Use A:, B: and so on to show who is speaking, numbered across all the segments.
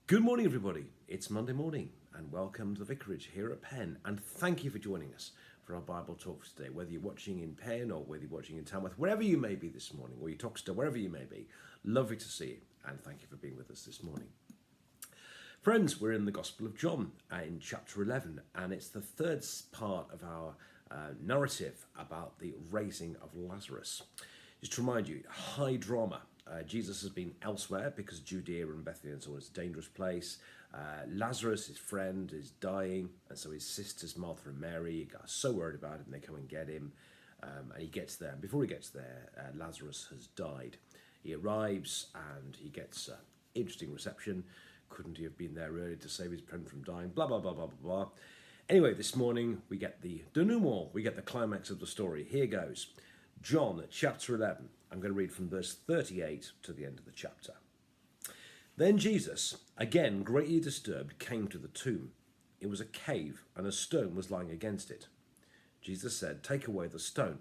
A: Good morning, everybody. It's Monday morning, and welcome to the Vicarage here at Penn. And thank you for joining us for our Bible talks today. Whether you're watching in Penn or whether you're watching in Tamworth, wherever you may be this morning, or you talk to wherever you may be, lovely to see you, and thank you for being with us this morning. Friends, we're in the Gospel of John in chapter 11, and it's the third part of our narrative about the raising of Lazarus. Just to remind you, high drama. Jesus has been elsewhere because Judea and Bethlehem is always a dangerous place. Lazarus, his friend, is dying, and so his sisters Martha and Mary are so worried about him, and they come and get him. And he gets there, and before he gets there, Lazarus has died. He arrives, and he gets interesting reception. Couldn't he have been there earlier to save his friend from dying? Blah, blah, blah, blah, blah, blah. Anyway, this morning, we get the denouement, we get the climax of the story. Here goes. John, chapter 11. I'm going to read from verse 38 to the end of the chapter. Then Jesus, again greatly disturbed, came to the tomb. It was a cave, and a stone was lying against it. Jesus said, "Take away the stone."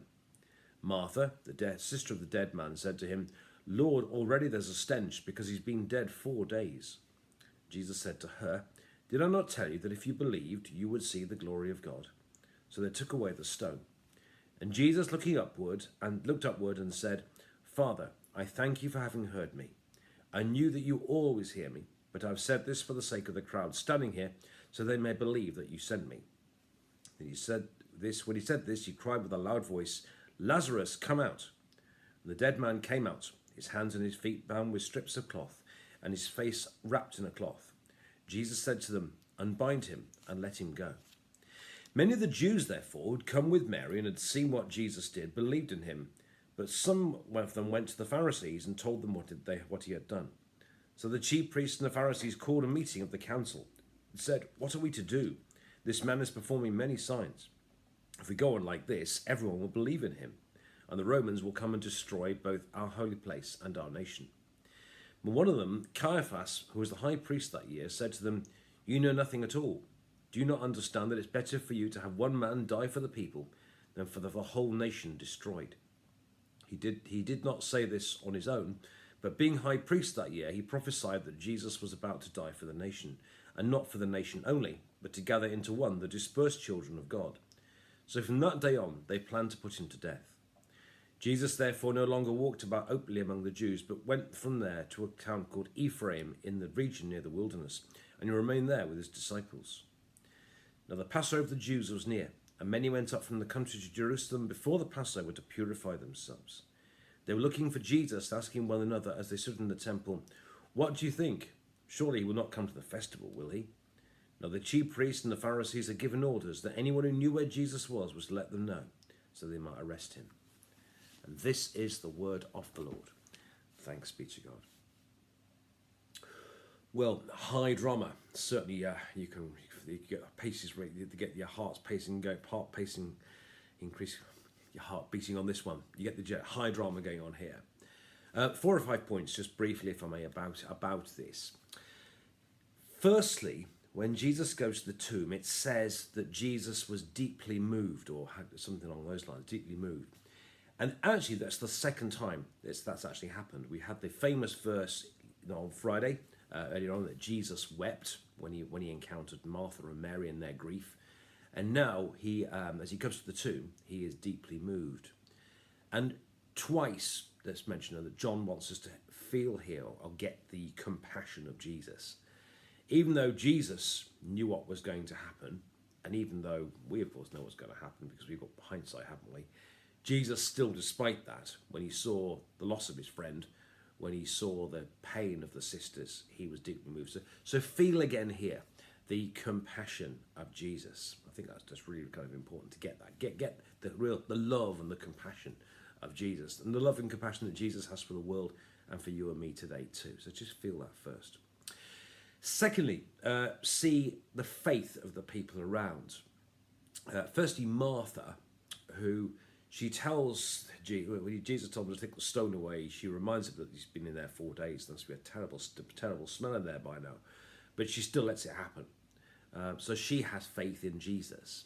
A: Martha, the sister of the dead man, said to him, "Lord, already there's a stench, because he's been dead 4 days." Jesus said to her, "Did I not tell you that if you believed, you would see the glory of God?" So they took away the stone. And Jesus looked upward and said, "Father, I thank you for having heard me. I knew that you always hear me, but I've said this for the sake of the crowd standing here, so they may believe that you sent me." Then when he said this, he cried with a loud voice, "Lazarus, come out." And the dead man came out, his hands and his feet bound with strips of cloth, and his face wrapped in a cloth. Jesus said to them, "Unbind him and let him go." Many of the Jews, therefore, who had come with Mary and had seen what Jesus did, believed in him. But some of them went to the Pharisees and told them what he had done. So the chief priests and the Pharisees called a meeting of the council and said, "What are we to do? This man is performing many signs. If we go on like this, everyone will believe in him, and the Romans will come and destroy both our holy place and our nation." But one of them, Caiaphas, who was the high priest that year, said to them, "You know nothing at all. Do you not understand that it's better for you to have one man die for the people than for the whole nation destroyed?" He did not say this on his own, but being high priest that year, he prophesied that Jesus was about to die for the nation, and not for the nation only, but to gather into one the dispersed children of God. So from that day on, they planned to put him to death. Jesus therefore no longer walked about openly among the Jews, but went from there to a town called Ephraim in the region near the wilderness, and he remained there with his disciples. Now the Passover of the Jews was near, and many went up from the country to Jerusalem before the Passover to purify themselves. They were looking for Jesus, asking one another as they stood in the temple, "What do you think? Surely he will not come to the festival, will he?" Now the chief priests and the Pharisees had given orders that anyone who knew where Jesus was to let them know, so they might arrest him. And this is the word of the Lord. Thanks be to God. Well, high drama. Certainly, you get paces, you get your heart pacing, increase your heart beating on this one. You get the high drama going on here. 4 or 5 points, just briefly, if I may, about this. Firstly, when Jesus goes to the tomb, it says that Jesus was deeply moved, or had something along those lines, deeply moved. And actually, that's the second time that's actually happened. We had the famous verse on Friday, earlier on, that Jesus wept when he encountered Martha and Mary in their grief. And now, as he comes to the tomb, he is deeply moved. And twice, let's mention that John wants us to feel here or get the compassion of Jesus. Even though Jesus knew what was going to happen, and even though we, of course, know what's going to happen because we've got hindsight, haven't we? Jesus still, despite that, when he saw the loss of his friend, when he saw the pain of the sisters, he was deeply moved. So feel again here the compassion of Jesus. I think that's just really kind of important to get that. Get the love and the compassion of Jesus, and the love and compassion that Jesus has for the world and for you and me today too. So just feel that first. Secondly, see the faith of the people around. Firstly, Martha, who she tells when Jesus told her to take the stone away, she reminds him that he's been in there 4 days. There must be a terrible smell in there by now. But she still lets it happen. So she has faith in Jesus.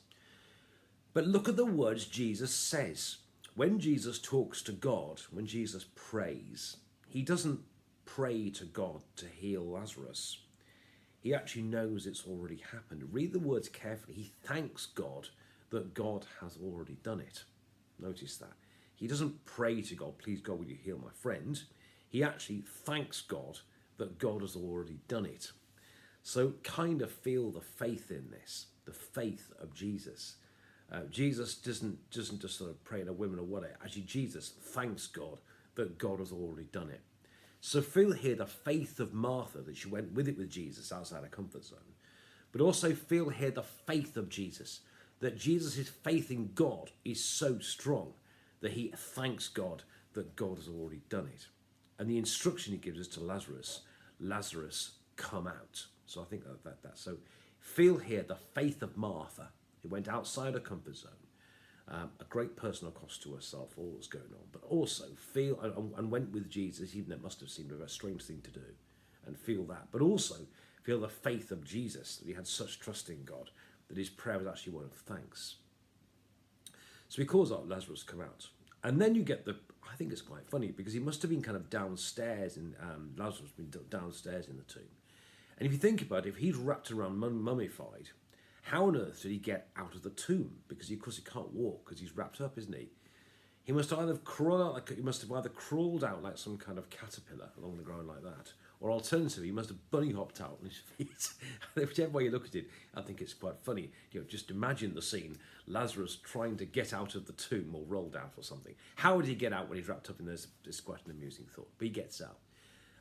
A: But look at the words Jesus says. When Jesus talks to God, when Jesus prays, he doesn't pray to God to heal Lazarus. He actually knows it's already happened. Read the words carefully. He thanks God that God has already done it. Notice that. He doesn't pray to God, please God, will you heal my friend? He actually thanks God that God has already done it. So kind of feel the faith in this, the faith of Jesus. Jesus doesn't just sort of pray in a woman or whatever. Actually, Jesus thanks God that God has already done it. So feel here the faith of Martha, that she went with it with Jesus outside her comfort zone. But also feel here the faith of Jesus, that Jesus' faith in God is so strong that he thanks God that God has already done it. And the instruction he gives us to Lazarus, Lazarus, come out. So I think that. So feel here the faith of Martha, who went outside her comfort zone, a great personal cost to herself, all that's going on, but also feel and went with Jesus, even though it must have seemed a very strange thing to do, and feel that. But also feel the faith of Jesus, that he had such trust in God, that his prayer was actually one of thanks. So he calls out Lazarus, come out. And then you get I think it's quite funny, because he must have been kind of downstairs, Lazarus been downstairs in the tomb. And if you think about it, if he's wrapped around mummified, how on earth did he get out of the tomb? Because of course he can't walk because he's wrapped up, isn't he? He must have either crawled out like some kind of caterpillar along the ground like that, or alternatively, he must have bunny hopped out on his feet. Whichever way you look at it, I think it's quite funny. Just imagine the scene: Lazarus trying to get out of the tomb, or rolled out or something. How would he get out when he's wrapped up in this? Is quite an amusing thought. But he gets out,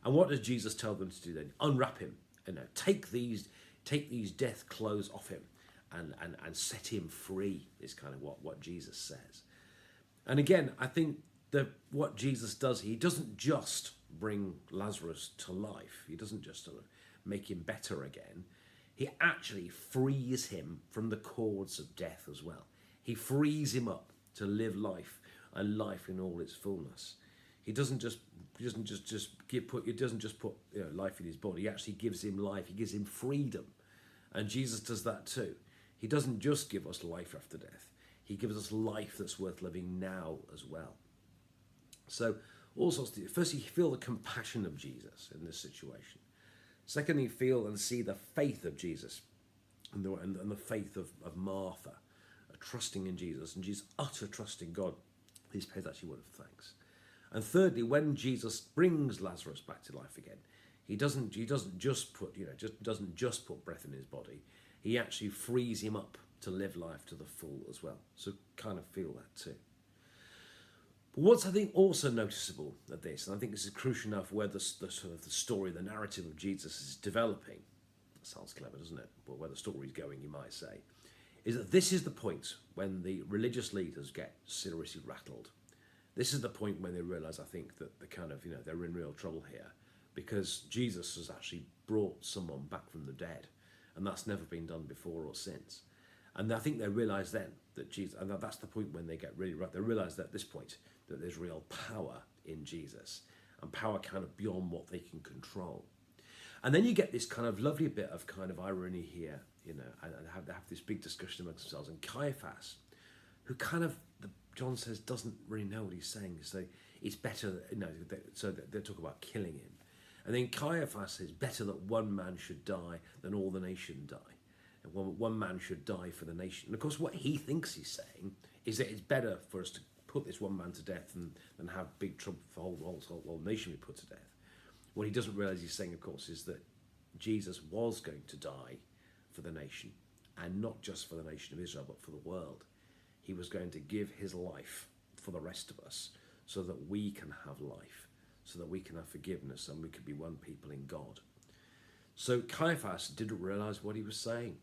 A: and what does Jesus tell them to do then? Unwrap him. Take these death clothes off him, and set him free. Is kind of what Jesus says. And again, I think that what Jesus does, he doesn't just bring Lazarus to life. He doesn't just sort of make him better again. He actually frees him from the cords of death as well. He frees him up to live life, and life in all its fullness. He doesn't just put life in his body. He actually gives him life. He gives him freedom, and Jesus does that too. He doesn't just give us life after death. He gives us life that's worth living now as well. So, all sorts of things. Firstly, feel the compassion of Jesus in this situation. Secondly, feel and see the faith of Jesus and the faith of Martha, trusting in Jesus, and Jesus' utter trust in God. This pays actually word of thanks. And thirdly, when Jesus brings Lazarus back to life again, he doesn't just put breath in his body. He actually frees him up to live life to the full as well. So kind of feel that too. But what's I think also noticeable at this, and I think this is crucial enough where the sort of the story, the narrative of Jesus is developing. That sounds clever, doesn't it? But where the story is going, you might say, is that this is the point when the religious leaders get seriously rattled. This is the point when they realise, I think, that they're in real trouble here, because Jesus has actually brought someone back from the dead, and that's never been done before or since. And I think they realise then that Jesus, and that's the point when they get really right. They realise that at this point that there's real power in Jesus, and power kind of beyond what they can control. And then you get this kind of lovely bit of kind of irony here, and they have this big discussion amongst themselves. And Caiaphas, who kind of, John says, doesn't really know what he's saying. So it's better, so they talk about killing him. And then Caiaphas says, better that one man should die than all the nation die. And one man should die for the nation. And of course, what he thinks he's saying is that it's better for us to put this one man to death than have big trouble for the whole nation be put to death. What he doesn't realise he's saying, of course, is that Jesus was going to die for the nation, and not just for the nation of Israel, but for the world. He was going to give his life for the rest of us so that we can have life, so that we can have forgiveness, and we can be one people in God. So Caiaphas didn't realise what he was saying.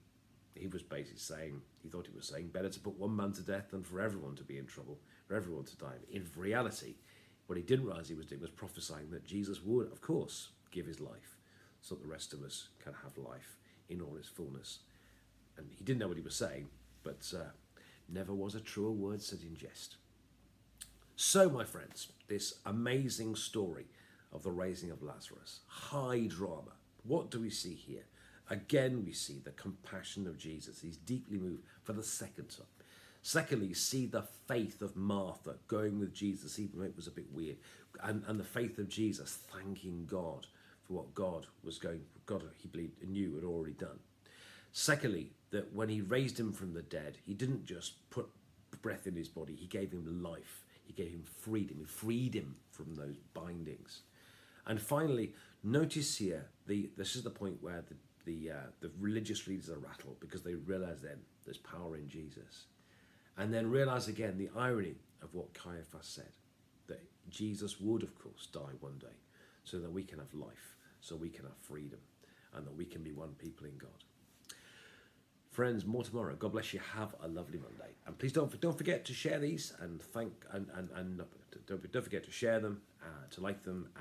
A: He was basically saying, he thought he was saying, better to put one man to death than for everyone to be in trouble, for everyone to die. In reality, what he didn't realise he was doing was prophesying that Jesus would, of course, give his life so that the rest of us can have life in all its fullness. And he didn't know what he was saying, but never was a truer word said in jest. So, my friends, this amazing story of the raising of Lazarus, high drama. What do we see here? Again, we see the compassion of Jesus. He's deeply moved for the second time. Secondly, see the faith of Martha going with Jesus, even though it was a bit weird, and the faith of Jesus thanking God for what God he believed and knew had already done. Secondly, that when he raised him from the dead, he didn't just put breath in his body, he gave him life, he gave him freedom, he freed him from those bindings. And finally, notice here, this is the point where the religious leaders are rattled, because they realize then there's power in Jesus. And then realize again the irony of what Caiaphas said, that Jesus would, of course, die one day so that we can have life, so we can have freedom, and that we can be one people in God. Friends, more tomorrow. God bless you. Have a lovely Monday, and please don't forget to share these and don't forget to share them, to like them,